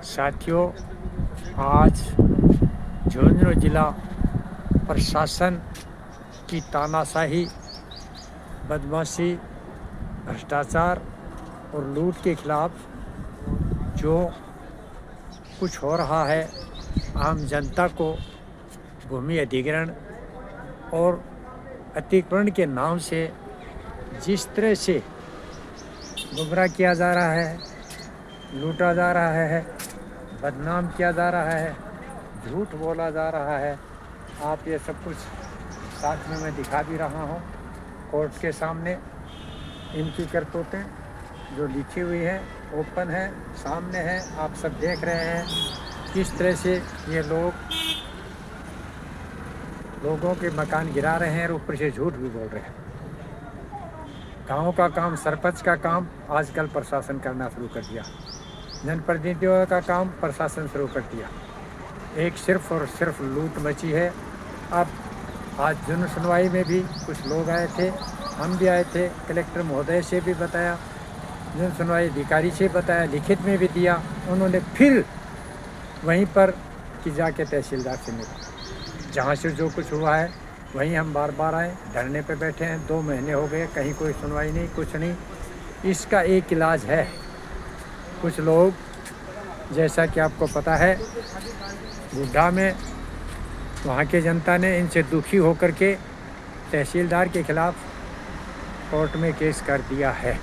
साथियों, आज झुंझुनू जिला प्रशासन की तानाशाही, बदमाशी, भ्रष्टाचार और लूट के खिलाफ जो कुछ हो रहा है, आम जनता को भूमि अधिग्रहण और अतिक्रमण के नाम से जिस तरह से गुमराह किया जा रहा है, लूटा जा रहा है, बदनाम किया जा रहा है, झूठ बोला जा रहा है, आप ये सब कुछ साथ में मैं दिखा भी रहा हूँ कोर्ट के सामने। इनकी करतूतें जो लिखी हुई है, ओपन है, सामने है, आप सब देख रहे हैं किस तरह से ये लोगों के मकान गिरा रहे हैं और ऊपर से झूठ भी बोल रहे हैं। गाँव का काम, सरपंच का काम आजकल प्रशासन करना शुरू कर दिया, जनप्रतिनिधियों का काम प्रशासन शुरू कर दिया। एक सिर्फ और सिर्फ लूट मची है। अब आज जन सुनवाई में भी कुछ लोग आए थे, हम भी आए थे, कलेक्टर महोदय से भी बताया, जन सुनवाई अधिकारी से बताया, लिखित में भी दिया। उन्होंने फिर वहीं पर कि जाके तहसीलदार से मिला। जहाँ से जो कुछ हुआ है वहीं हम बार बार आए, धरने पे बैठे हैं। 2 महीने हो गए, कहीं कोई सुनवाई नहीं, कुछ नहीं। इसका एक इलाज है। कुछ लोग, जैसा कि आपको पता है, बुड्ढा में वहाँ के जनता ने इनसे दुखी होकर के तहसीलदार के खिलाफ कोर्ट में केस कर दिया है।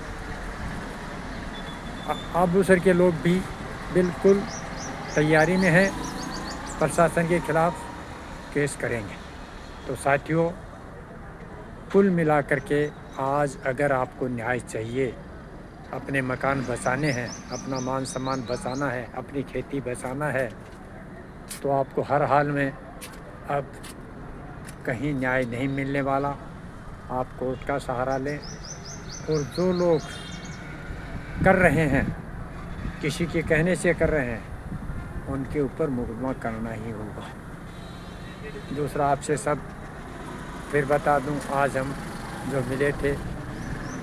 आबूसर के लोग भी बिल्कुल तैयारी में हैं, प्रशासन के खिलाफ केस करेंगे। तो साथियों, कुल मिलाकर के आज अगर आपको न्याय चाहिए, अपने मकान बचाने हैं, अपना मान सम्मान बचाना है, अपनी खेती बचाना है, तो आपको हर हाल में अब कहीं न्याय नहीं मिलने वाला। आप कोर्ट का सहारा लें और जो लोग कर रहे हैं, किसी के कहने से कर रहे हैं, उनके ऊपर मुकदमा करना ही होगा। दूसरा, आपसे सब फिर बता दूं, आज हम जो मिले थे,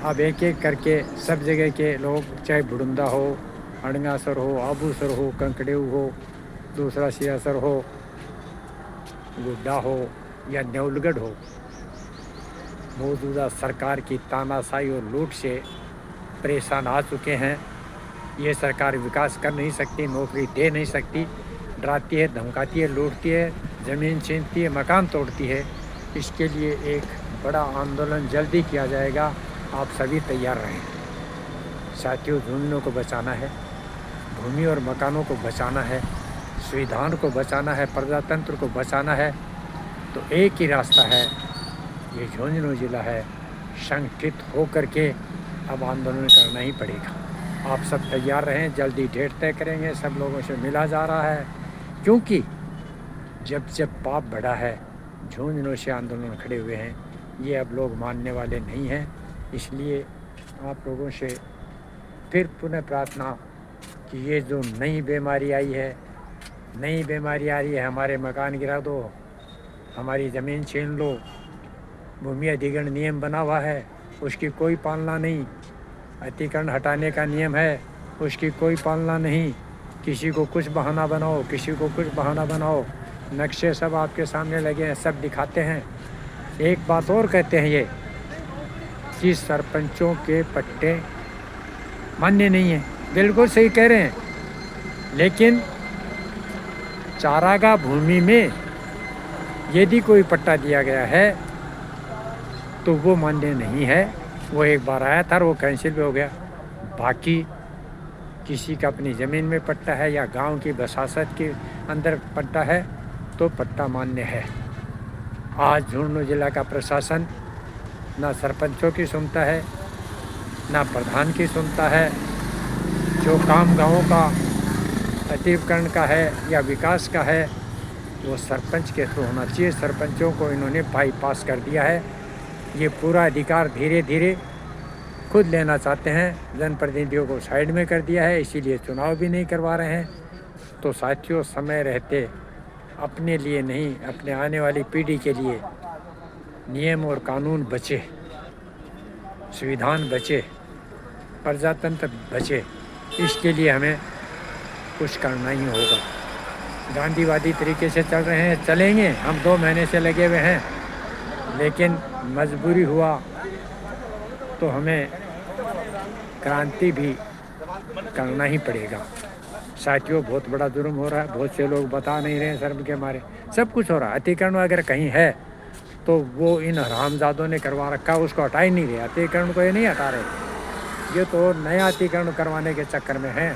अब एक एक करके सब जगह के लोग, चाहे बुडुंदा हो, अड़ंगासर हो, आबूसर हो, कंकड़ेऊ हो, दूसरा सियासर हो, गुड्डा हो या नेवलगढ़ हो, मौजूदा सरकार की तानाशाही और लूट से परेशान आ चुके हैं। ये सरकार विकास कर नहीं सकती, नौकरी दे नहीं सकती, डराती है, धमकाती है, लूटती है, ज़मीन छीनती है, मकान तोड़ती है। इसके लिए एक बड़ा आंदोलन जल्दी किया जाएगा, आप सभी तैयार रहें। साथियों, झुंझुनू को बचाना है, भूमि और मकानों को बचाना है, संविधान को बचाना है, प्रजातंत्र को बचाना है, तो एक ही रास्ता है, ये झुंझुनू जिला है। संगठित होकर के अब आंदोलन करना ही पड़ेगा। आप सब तैयार रहें, जल्दी डेट तय करेंगे, सब लोगों से मिला जा रहा है, क्योंकि जब पाप बढ़ा है, झुंझुनू से आंदोलन खड़े हुए हैं, ये अब लोग मानने वाले नहीं हैं। इसलिए आप लोगों से फिर पुनः प्रार्थना कि ये जो नई बीमारी आई है, नई बीमारी आ रही है, हमारे मकान गिरा दो, हमारी ज़मीन छीन लो, भूमि अधिग्रहण नियम बना हुआ है, उसकी कोई पालना नहीं, अतिक्रमण हटाने का नियम है, उसकी कोई पालना नहीं, किसी को कुछ बहाना बनाओ, किसी को कुछ बहाना बनाओ, नक्शे सब आपके सामने लगे हैं, सब दिखाते हैं। एक बात और कहते हैं ये कि सरपंचों के पट्टे मान्य नहीं है। बिल्कुल सही कह रहे हैं, लेकिन चारागाह भूमि में यदि कोई पट्टा दिया गया है तो वो मान्य नहीं है। वो एक बार आया था और वो कैंसिल भी हो गया। बाकी किसी का अपनी ज़मीन में पट्टा है या गांव की बसासत के अंदर पट्टा है तो पट्टा मान्य है। आज झुंझुनू जिला का प्रशासन ना सरपंचों की सुनता है, ना प्रधान की सुनता है। जो काम गाँव का अतिक्रमण का है या विकास का है, वो सरपंच के थ्रू होना चाहिए। सरपंचों को इन्होंने बाईपास कर दिया है। ये पूरा अधिकार धीरे धीरे खुद लेना चाहते हैं, जनप्रतिनिधियों को साइड में कर दिया है, इसीलिए चुनाव भी नहीं करवा रहे हैं। तो साथियों, समय रहते अपने लिए नहीं, अपने आने वाली पीढ़ी के लिए नियम और कानून बचे, संविधान बचे, प्रजातंत्र बचे, इसके लिए हमें कुछ करना ही होगा। गांधीवादी तरीके से चल रहे हैं, चलेंगे, हम 2 महीने से लगे हुए हैं, लेकिन मजबूरी हुआ तो हमें क्रांति भी करना ही पड़ेगा। साथियों, बहुत बड़ा जुर्म हो रहा है, बहुत से लोग बता नहीं रहे हैं शर्म के मारे, सब कुछ हो रहा है। अतिक्रमण अगर कहीं है तो वो इन हरामजादों ने करवा रखा, उसको हटा ही नहीं रहे। अतिक्रमण को ये नहीं हटा रहे, ये तो नया अतिक्रमण करवाने के चक्कर में हैं।